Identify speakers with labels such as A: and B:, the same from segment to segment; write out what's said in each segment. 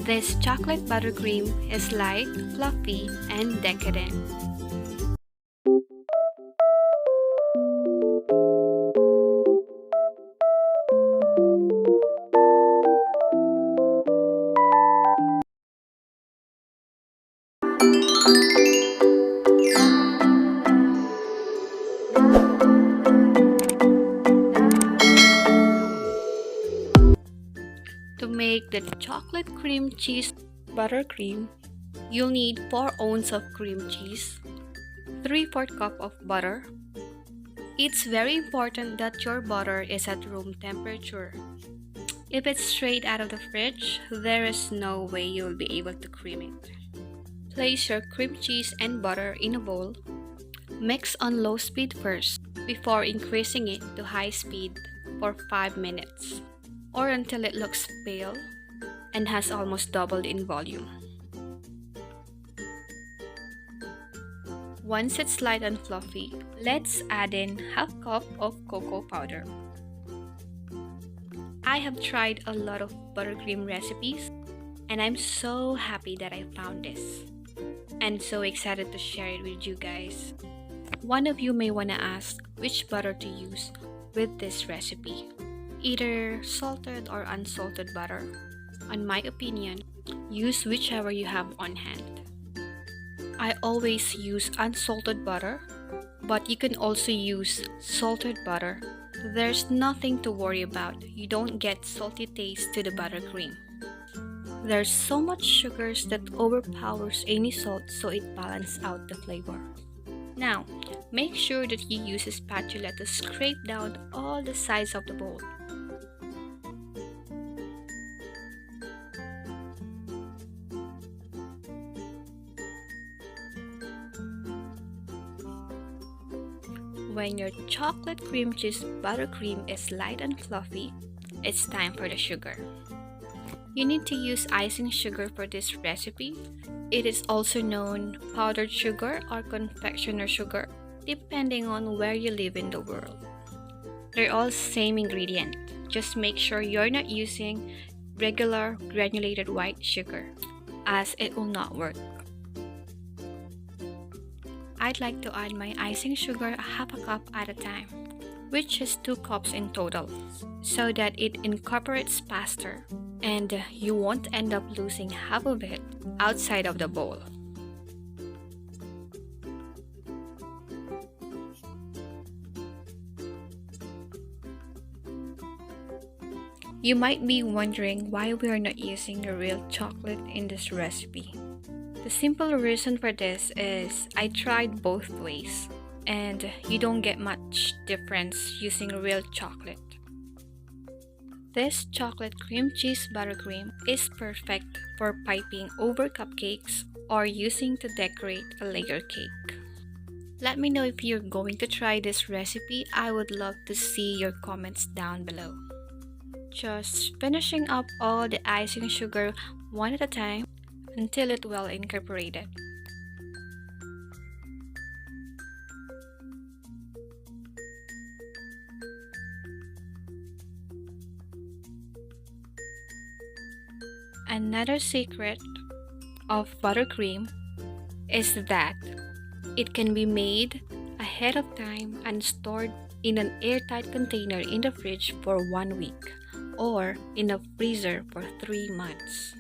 A: This chocolate buttercream is light, fluffy, and decadent. To make the chocolate cream cheese buttercream, you'll need 4 ounces of cream cheese, 3/4 cup of butter. It's very important that your butter is at room temperature. If it's straight out of the fridge, there is no way you'll be able to cream it. Place your cream cheese and butter in a bowl. Mix on low speed first before increasing it to high speed for 5 minutes, or until it looks pale and has almost doubled in volume. Once it's light and fluffy, let's add in 1/2 cup of cocoa powder. I have tried a lot of buttercream recipes, and I'm so happy that I found this, and so excited to share it with you guys. One of you may want to ask which butter to use with this recipe, either salted or unsalted butter. In my opinion, use whichever you have on hand. I always use unsalted butter, but you can also use salted butter. There's nothing to worry about. You don't get salty taste to the buttercream. There's so much sugars that overpowers any salt, so it balances out the flavor. Now, make sure that you use a spatula to scrape down all the sides of the bowl. When your chocolate cream cheese buttercream is light and fluffy, it's time for the sugar. You need to use icing sugar for this recipe. It is also known powdered sugar or confectioner sugar, depending on where you live in the world. They're all same ingredient. Just make sure you're not using regular granulated white sugar, as it will not work. I'd like to add my icing sugar 1/2 cup at a time, which is 2 cups in total, so that it incorporates faster and you won't end up losing half of it outside of the bowl. You might be wondering why we are not using the real chocolate in this recipe. The simple reason for this is I tried both ways, and you don't get much difference using real chocolate. This chocolate cream cheese buttercream is perfect for piping over cupcakes or using to decorate a layer cake. Let me know if you're going to try this recipe. I would love to see your comments down below. Just finishing up all the icing sugar one at a time until it's well incorporated. Another secret of buttercream is that it can be made ahead of time and stored in an airtight container in the fridge for 1 week or in a freezer for 3 months.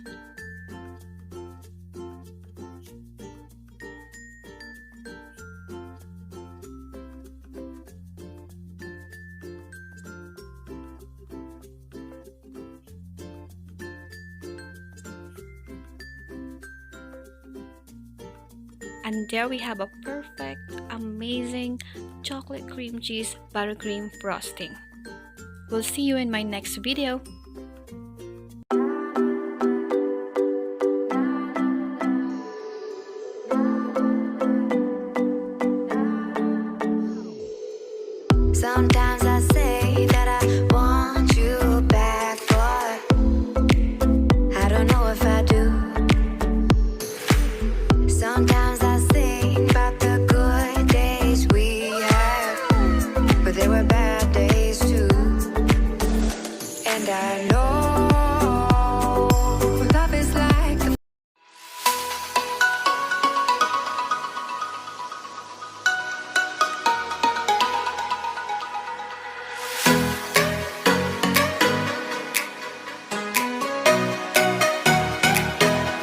A: And there we have a perfect, amazing chocolate cream cheese buttercream frosting. We'll see you in my next video.
B: Sometimes I say that I want you back, but I don't know if I do. Sometimes I think about the good days we had, but there were bad days too. And I know